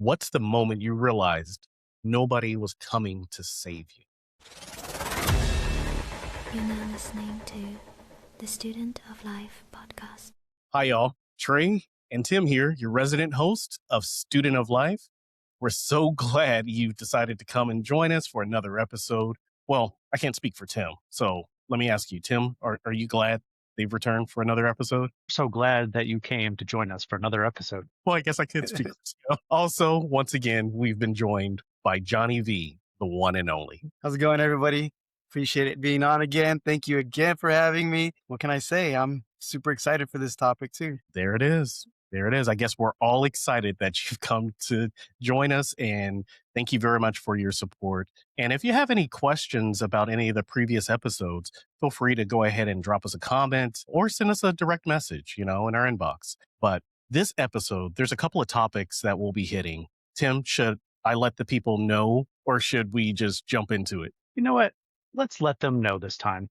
What's the moment you realized nobody was coming to save you? You're now listening to the Student of Life podcast. Hi, y'all. Tre and Tim here, your resident host of Student of Life. We're so glad you decided to come and join us for another episode. Well, I can't speak for Tim, so let me ask you, Tim, are you glad they've returned for another episode? So glad that you came to join us for another episode. Well, I guess I could speak for Tim. Also, once again, we've been joined by Johnny V, the one and only. How's it going, everybody? Appreciate it being on again. Thank you again for having me. What can I say? I'm super excited for this topic too. There it is. There it is. I guess we're all excited that you've come to join us, and thank you very much for your support. And if you have any questions about any of the previous episodes, feel free to go ahead and drop us a comment or send us a direct message, in our inbox. But this episode, there's a couple of topics that we'll be hitting. Tim, should I let the people know, or should we just jump into it? You know what? Let's let them know this time.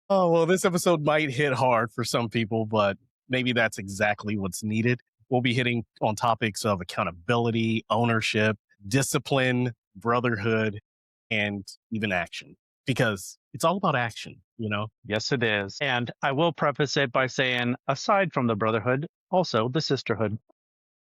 Oh, well, this episode might hit hard for some people, but maybe that's exactly what's needed. We'll be hitting on topics of accountability, ownership, discipline, brotherhood, and even action, because it's all about action, Yes, it is. And I will preface it by saying, aside from the brotherhood, also the sisterhood.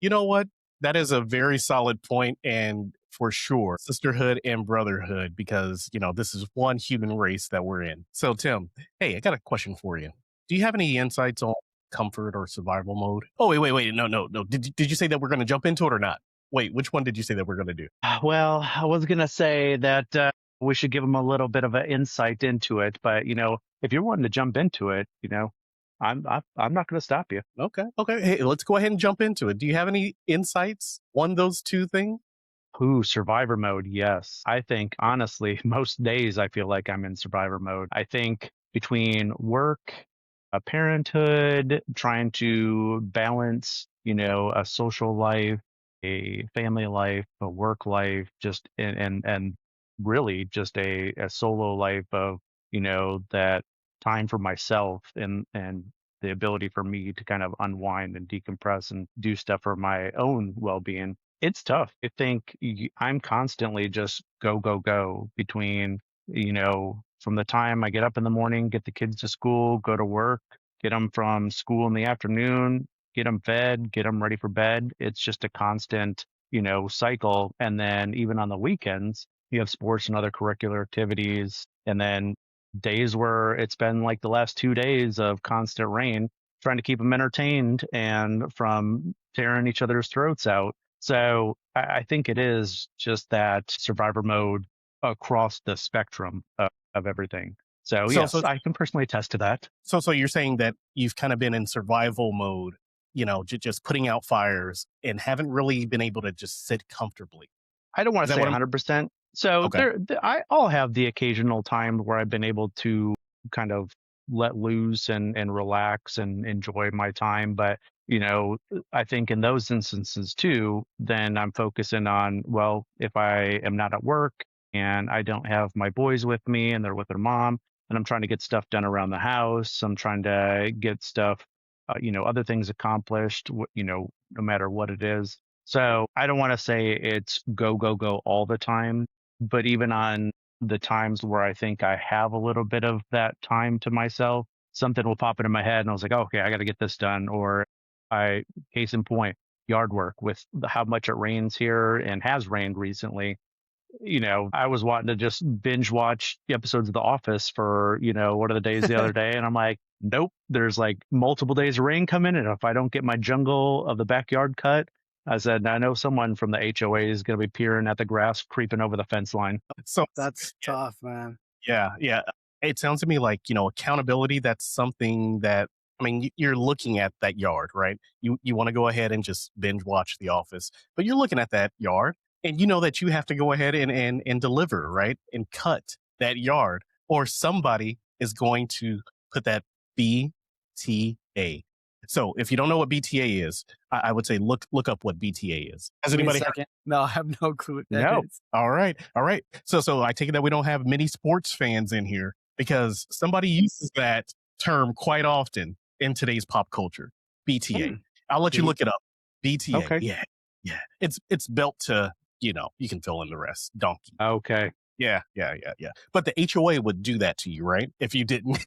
You know what? That is a very solid point, and for sure, sisterhood and brotherhood, because, this is one human race that we're in. So, Tim, hey, I got a question for you. Do you have any insights on comfort or survival mode? Oh, wait. No. Did you say that we're going to jump into it or not? Wait, which one did you say that we're going to do? Well, I was going to say that we should give them a little bit of an insight into it. But, if you're wanting to jump into it, I'm not going to stop you. Okay. Hey, let's go ahead and jump into it. Do you have any insights on those two things? Ooh, survivor mode. Yes. I think, honestly, most days I feel like I'm in survivor mode. I think between work, parenthood, trying to balance, a social life, a family life, a work life, just and really just a solo life of, that time for myself and the ability for me to kind of unwind and decompress and do stuff for my own well-being. It's tough. I think I'm constantly just go between, from the time I get up in the morning, get the kids to school, go to work, get them from school in the afternoon, get them fed, get them ready for bed. It's just a constant, cycle. And then even on the weekends, you have sports and other curricular activities. And then days where it's been like the last 2 days of constant rain, trying to keep them entertained and from tearing each other's throats out. So I think it is just that survivor mode across the spectrum of everything. So yes, I can personally attest to that. So you're saying that you've kind of been in survival mode, just putting out fires and haven't really been able to just sit comfortably. I don't want to say 100%. So okay. I'll have the occasional time where I've been able to kind of let loose and relax and enjoy my time. But, I think in those instances too, then I'm focusing on, well, if I am not at work and I don't have my boys with me and they're with their mom, and I'm trying to get stuff done around the house, I'm trying to get stuff, other things accomplished, no matter what it is. So I don't want to say it's go all the time, but even on the times where I think I have a little bit of that time to myself, something will pop into my head and I was like, oh, okay, I got to get this done. Or case in point, yard work with how much it rains here and has rained recently. I was wanting to just binge watch episodes of The Office for, one of the days the other day. And I'm like, nope, there's like multiple days of rain coming. And if I don't get my jungle of the backyard cut, I said, I know someone from the HOA is going to be peering at the grass, creeping over the fence line. So That's tough, man. Yeah. It sounds to me like, accountability, that's something that, you're looking at that yard, right? You want to go ahead and just binge watch The Office, but you're looking at that yard and you know that you have to go ahead and deliver, right? And cut that yard, or somebody is going to put that BTA. So if you don't know what BTA is, I would say look up what BTA is. Has anybody heard? No, I have no clue what that is. All right. So I take it that we don't have many sports fans in here, because somebody uses that term quite often in today's pop culture. BTA. I'll let you look it up. BTA. Okay. Yeah. Yeah, it's built to, you can fill in the rest. Donkey. Okay. Yeah, yeah, yeah, yeah. But the HOA would do that to you, right? If you didn't.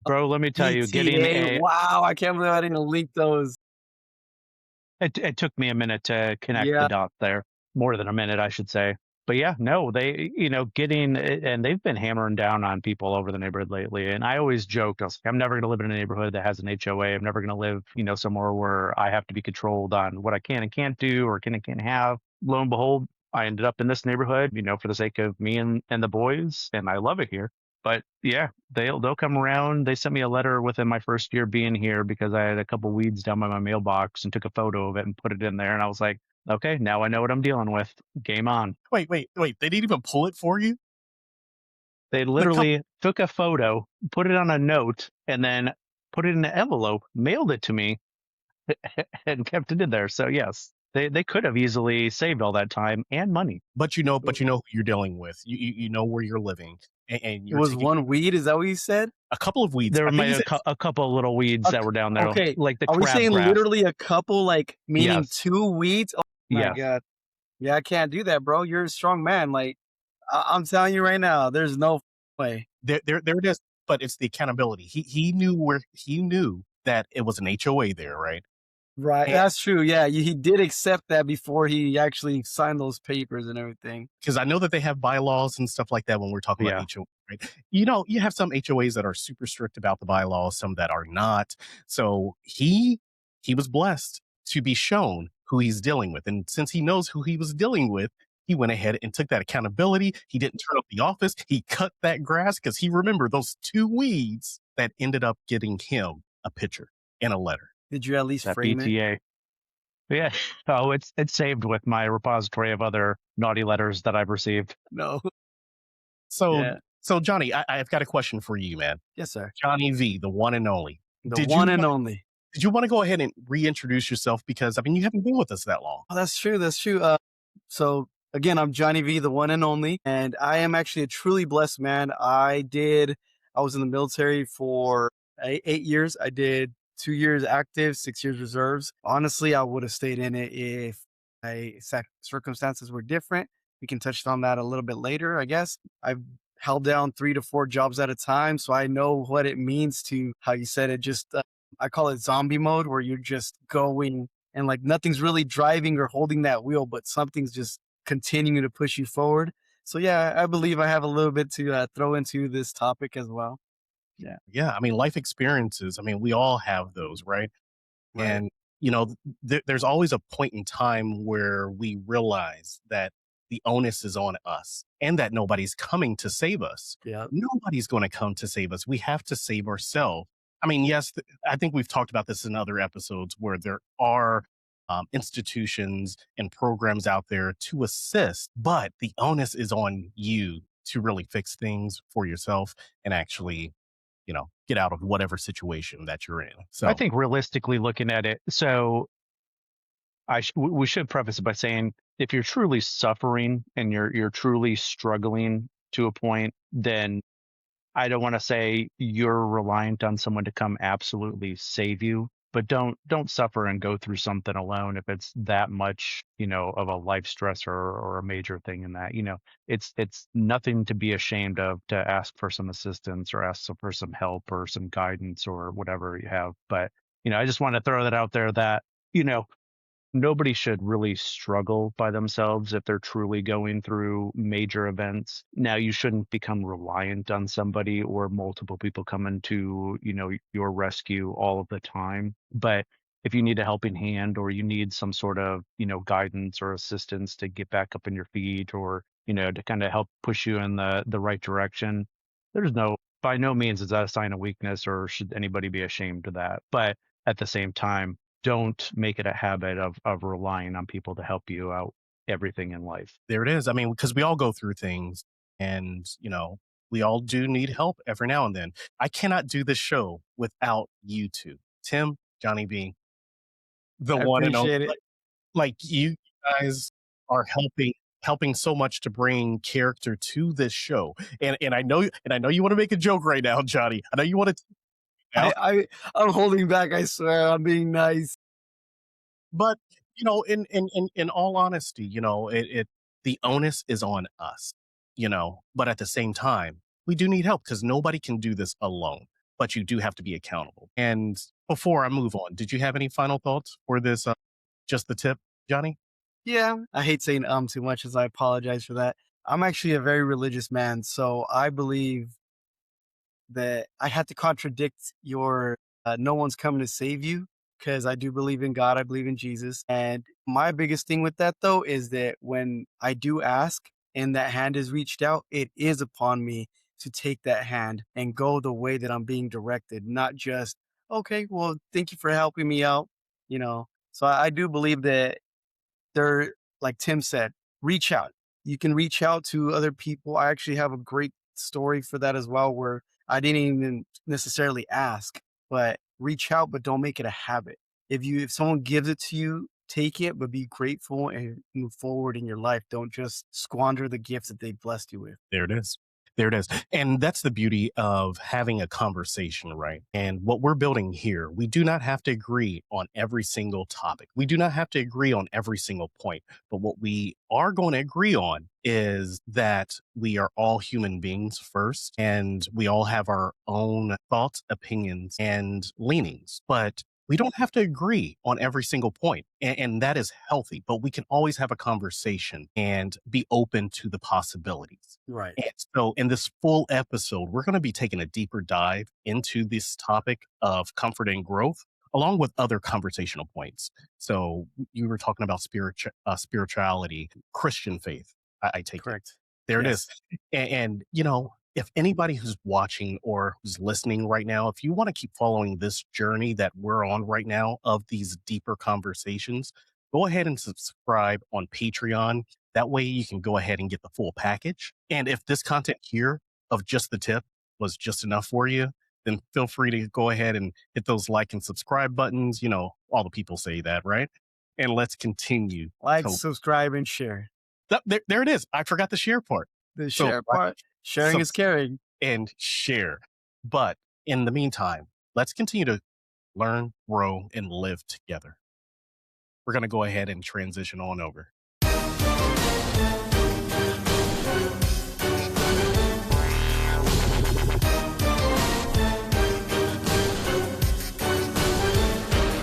Bro, let me tell you, getting PTA. Wow, I can't believe I didn't link those. it took me a minute to connect the Yeah, dots there. More than a minute, I should say. But yeah, no, getting, and they've been hammering down on people over the neighborhood lately. And I always joked, I was like, I'm never going to live in a neighborhood that has an HOA. I'm never going to live, somewhere where I have to be controlled on what I can and can't do or can and can't have. Lo and behold, I ended up in this neighborhood, for the sake of me and the boys, and I love it here. But yeah, they'll come around. They sent me a letter within my first year being here because I had a couple weeds down by my mailbox and took a photo of it and put it in there. And I was like, okay, now I know what I'm dealing with. Game on. Wait, wait, wait. They didn't even pull it for you? They The couple. literally took a photo, put it on a note, and then put it in an envelope, mailed it to me, and kept it in there. So yes, they could have easily saved all that time and money. But you know who you're dealing with. You know where you're living, and it you're was taking one weed. Is that what you said? a couple of weeds. There I might think you have said a couple of little weeds that were down there, Okay, like the are we saying crabgrass. literally a couple, like meaning Yes. 2 weeds? Oh my Yes. god. Yeah, I can't do that, bro. You're a strong man. Like I'm telling you right now, there's no way. there it is. But it's the accountability. He knew that it was an HOA there, right? Right, that's true. Yeah, he did accept that before he actually signed those papers and everything. Because I know that they have bylaws and stuff like that when we're talking about Yeah. HOA, right? You have some HOAs that are super strict about the bylaws, some that are not. So he was blessed to be shown who he's dealing with. And since he knows who he was dealing with, he went ahead and took that accountability. He didn't turn up the office. He cut that grass because he remembered those 2 weeds that ended up getting him a picture and a letter. Did you at least That frame it? PTA. Yeah. Oh, it's saved with my repository of other naughty letters that I've received. No. So, Yeah. so Johnny, I've got a question for you, man. Yes, sir. Johnny V, the one and only. The Did one you and want, only. did you want to go ahead and reintroduce yourself? Because I mean, you haven't been with us that long. Oh, that's true. That's true. So again, I'm Johnny V, the one and only, and I am actually a truly blessed man. I was in the military for 8 years. I did 2 years active, 6 years reserves. Honestly, I would have stayed in it if circumstances were different. We can touch on that a little bit later, I guess. I've held down 3 to 4 jobs at a time, so I know what it means to, how you said it, just I call it zombie mode, where you're just going and like nothing's really driving or holding that wheel, but something's just continuing to push you forward. So yeah, I believe I have a little bit to throw into this topic as well. Yeah. Yeah, I mean, life experiences. I mean, we all have those, right? Right. And there's always a point in time where we realize that the onus is on us, and that nobody's coming to save us. Yeah. Nobody's going to come to save us. We have to save ourselves. I mean, yes, I think we've talked about this in other episodes where there are institutions and programs out there to assist, but the onus is on you to really fix things for yourself and actually, get out of whatever situation that you're in. So I think realistically looking at it, so we should preface it by saying if you're truly suffering and you're truly struggling to a point, then I don't want to say you're reliant on someone to come absolutely save you, but don't suffer and go through something alone if it's that much, of a life stressor or a major thing in that. It's nothing to be ashamed of to ask for some assistance or ask for some help or some guidance or whatever you have. But, I just want to throw that out there that, nobody should really struggle by themselves if they're truly going through major events. Now, you shouldn't become reliant on somebody or multiple people coming to, your rescue all of the time. But if you need a helping hand or you need some sort of, guidance or assistance to get back up on your feet or, to kind of help push you in the right direction, by no means is that a sign of weakness or should anybody be ashamed of that. But at the same time, don't make it a habit of relying on people to help you out everything in life. there it is. I mean, because we all go through things and, we all do need help every now and then. I cannot do this show without you two. Tim, Johnny B, the I one and only. appreciate it. Like you guys are helping so much to bring character to this show. And I know you want to make a joke right now, Johnny. I know you want to I'm holding back, I swear. I'm being nice. but In all honesty, the onus is on us, but at the same time, we do need help because nobody can do this alone, but you do have to be accountable. And before I move on, did you have any final thoughts for this, just the tip, Johnny? Yeah, I hate saying too much, as I apologize for that. I'm actually a very religious man, so I believe that I had to contradict your no one's coming to save you, because I do believe in God, I believe in Jesus. And my biggest thing with that, though, is that when I do ask and that hand is reached out, it is upon me to take that hand and go the way that I'm being directed, not just, okay, well, thank you for helping me out, you know. So I do believe that there, like Tim said, reach out. You can reach out to other people. I actually have a great story for that as well, where I didn't even necessarily ask, but reach out, but don't make it a habit. If someone gives it to you, take it, but be grateful and move forward in your life. Don't just squander the gifts that they blessed you with. There it is. There it is. And that's the beauty of having a conversation, right? And what we're building here, we do not have to agree on every single topic. We do not have to agree on every single point. But what we are going to agree on is that we are all human beings first, and we all have our own thoughts, opinions, and leanings. But we don't have to agree on every single point, and that is healthy, but we can always have a conversation and be open to the possibilities. Right. And so, in this full episode, we're going to be taking a deeper dive into this topic of comfort and growth, along with other conversational points. So, you were talking about spirituality, Christian faith. I take it. Correct. There it is. Yes. And if anybody who's watching or who's listening right now, if you want to keep following this journey that we're on right now of these deeper conversations, go ahead and subscribe on Patreon. That way you can go ahead and get the full package. And if this content here of just the tip was just enough for you, then feel free to go ahead and hit those like and subscribe buttons. All the people say that, right? And let's continue. Like, to subscribe, and share. there it is. I forgot the share part. The So share part. Sharing is caring. and share. But in the meantime, let's continue to learn, grow, and live together. We're going to go ahead and transition on over.